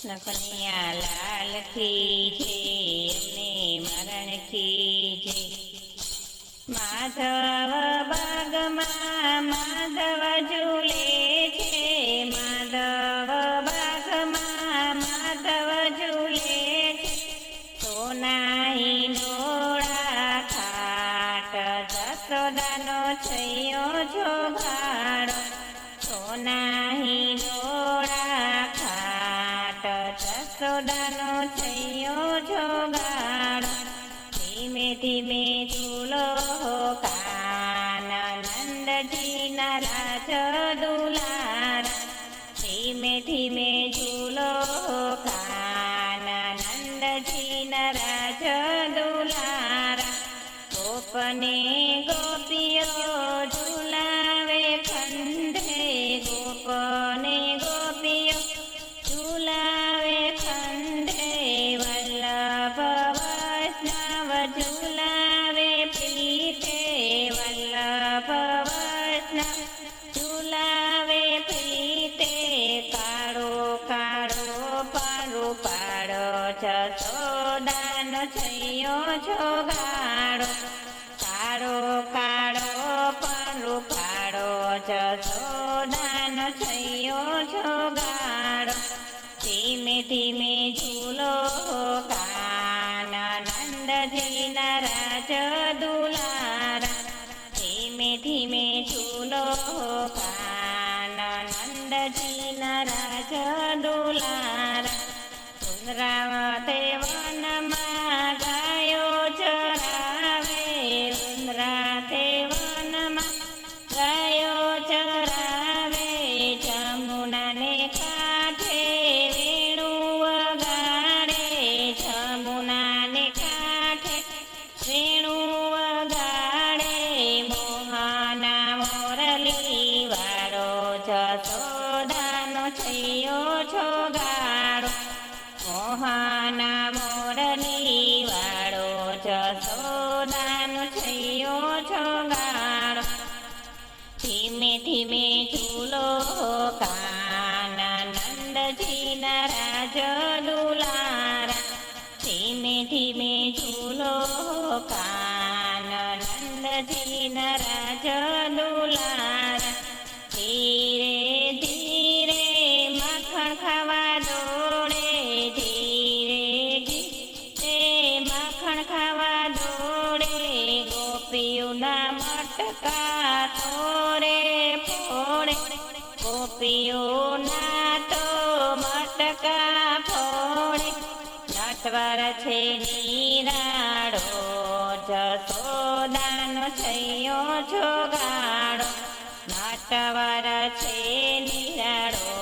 કૃષ્ણ કનૈયા લાલ કી જય, અમને મરણ કી જય. માધવ બાગમાં માધવ ઝૂલે છે, માધવ બાગમાં માધવ ઝૂલે છે. સોના હિંડોળા ખાટ જસોદાનો છૈયો જોગાડો, સોના હિંડોળા ખાટ જસોદાનો છૈયો જોગાડો. ધીમે ધીમે ઝૂલો કાન નંદજીના રાજ દુલારા, ધીમે ધીમે ઝૂલો કાન નંદજીના રાજ દુલારા. ગોપને ગોપીઓ ઝૂલાવે ખંડે, ગોપને ગોપીઓ ઝૂલાવે ખંડે. વલ્લભ વૈષ્ણવ ઝૂલાવે પ્રીતે, વલ્લભ વૈષ્ણવ ઝૂલાવે પ્રીતે. કાળો કાળો પાડો પાડો જસોદાનો છૈયો જોગાડો, કાળો કાળો પાડો પાડો જસોદાનો છૈયો જોગાડો. ધીમે ધીમે ઝૂલો કાન નંદજીના રાજ દુલારા, ધીમે ધીમે ઝૂલો કાન નંદજીના રાજ દુલારા. વૃંદાવતે વનમાં ગાયો ચરાવે, વૃંદાવતે વનમાં ગાયો ચરાવે. જમુનાને કાંઠે વેણું વગાડે, જમુનાને કાંઠે વેણું વગાડે. મોહના મોરલી વાળો જસોદાનો છૈયો જોગાડો, મોહના મોરલી વાળો જસોદાનો છૈયો જોગાડો. ધીમે ધીમે ઝૂલો કાન નંદજીના રાજ દુલારા, ધીમે ધીમે ઝૂલો કાન નંદજીના રાજ દુલારા. ધીરે ધીરે માખણ ખાવા દોડે, ધીરે ધીરે માખણ ખાવા દોડે. ગોપીઓના મટકા તોરે ફોડે, ગોપીઓના તો મટકા ફોડે. નટવર છે નિરાળો જસોદાનો છૈયો જોગાડો, નટવર છે નિરાળો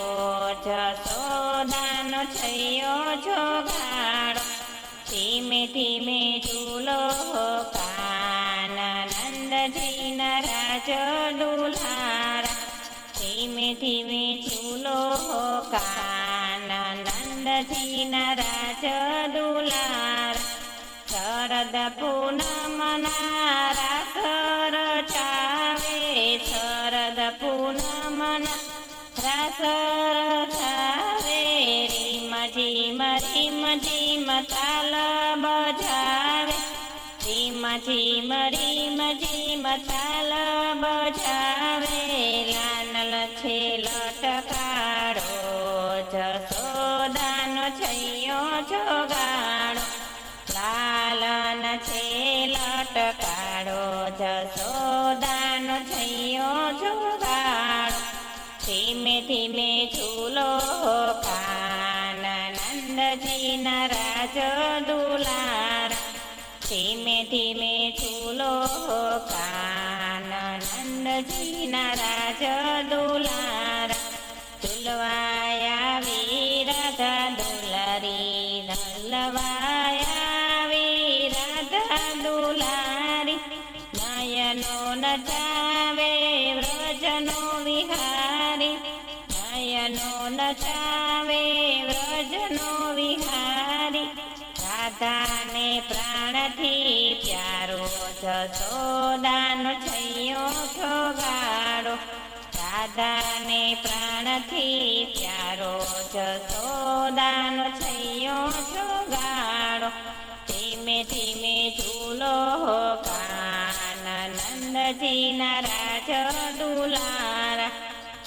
જસોદાનો છૈયો જોગાડો. ધીમે ધીમે ઝૂલો કાન નંદજીના રાજ દુલારા, ધીમે ધીમે ઝૂલો કાન નંદજીના રાજ દુલારા. શરદ પૂનમના રાસ રચાવે, શરદ પૂનમના રાસ રચાવે. રીમ ઝીમ તાલ બજાવે, રીમ ઝીમ તાલ બજાવે. લાનલ છે લટકાડો જસોદાનો છૈયો જોગાડો, લાલન છે લટકાડો જસોદાનો છૈયો જોગાડો. ધીમે ધીમે ઝૂલો કાન નંદજીના રાજ દુલારા, ધીમે ધીમે ઝૂલો કાન નંદજીના રાજ દુલારા. ઝૂલવાયા રાધા દુલારી, ઝૂલવાયા રાધા દુલારી. નયનો નચાવે વ્રજનો વિહારી, નયનો નચાવે વ્રજનો વિહારી. રાધાને પ્રાણથી પ્યારો જસોદાનો છૈયો જોગાડો, રાધાને પ્રાણથી પ્યારો જશોદાનો છૈયો જોગાડો. ધીમે ધીમે ઝૂલો કાન નંદજીના રાજ દુલારા.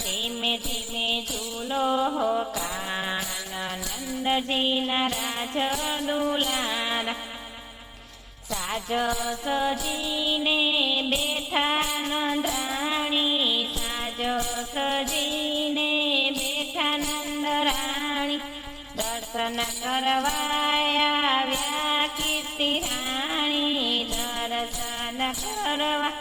ધીમે ધીમે ઝૂલો કાન નંદજીના રાજ દુલારા. સાજ સજીને બેઠા નંદરાણી. સાજ સજીને બેઠા નંદરાણી. દર્શન કરવા આવ્યા કીર્તિ રાણી. દર્શન કરવા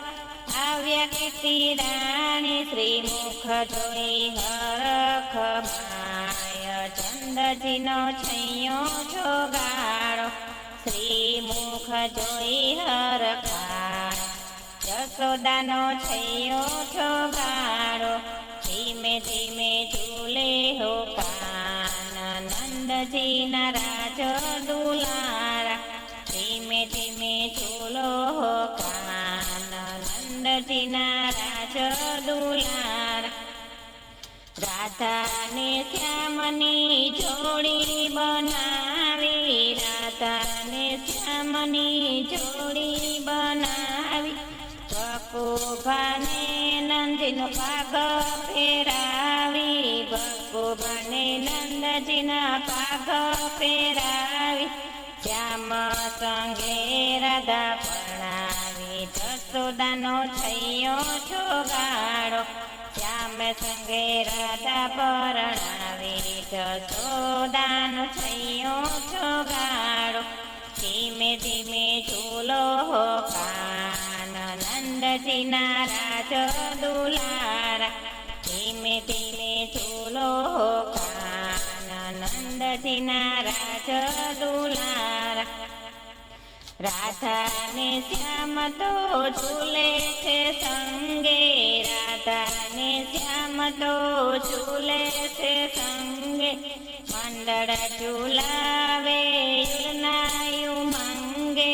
આવ્યા કીર્તિ રાણી. શ્રીમુખ જોઈ હરખ માય ચંદજીનો છૈયો જોગાડો. શ્રીમુખ જોઈ હરખાય જશોદાનો છૈયો જોગાડો. ધીમે ધીમે ઝૂલે હો કાન નંદજીના રાજ દુલારા. ધીમે ધીમે ઝૂલો હો કાન નંદજીના રાજ દુલારા. રાધાને શ્યામની જોડી બનાવી. રાધાને શ્યામની જોડી બનાવી. બકુભાને નંદજીનો પાગ પહેરાવી. બકુભાને નંદજીના પાગ પહેરાવી. શ્યામ સંગે રાધા પરણાવી. જશોદાનો છૈયો જોગાડો. શ્યામ સંગે રાધા પરણાવી. જશોદાનો છૈયો જોગાડો. ધીમે ધીમે ઝૂલો કાન નંદજીના રાજ દુલારા. ધીમે ધીમે ઝૂલો કાન નંદજીના રાજ દુલારા. રાધાને શ્યામ તો ઝૂલે છે સંગે. રાધાને શ્યામ તો ઝૂલે છે સંગે. મંડળ ઝૂલાવે યુલનાયુ મંગે.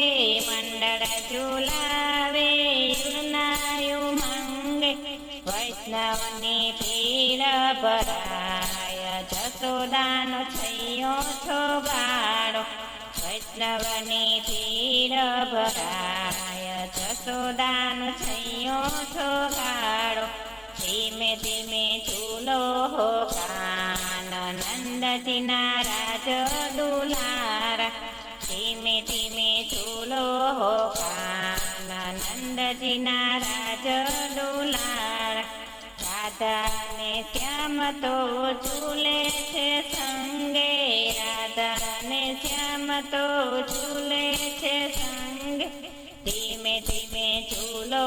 મંડળ ઝૂલાવે યુલનાયુ મંગે. વૈષ્ણવની પીડ ભરાય જશોદાનો છૈયો જોગાડો. વૈષ્ણવની પીડ ભરાય જશોદાનો છૈયો જોગાડો. ધીમે ધીમે ઝૂલો કાન નંદજીના રાજ દુલારા. ધીમે ધીમે ઝૂલો કાન નંદજીના રાજ દુલારા. રાધાને શ્યામ તો ઝૂલે છે સંગે. રાધાને શ્યામ તો ઝૂલે છે સંગે. ધીમે ધીમે ઝૂલો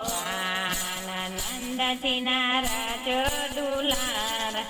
કાન નંદજીના રાજ દુલારા.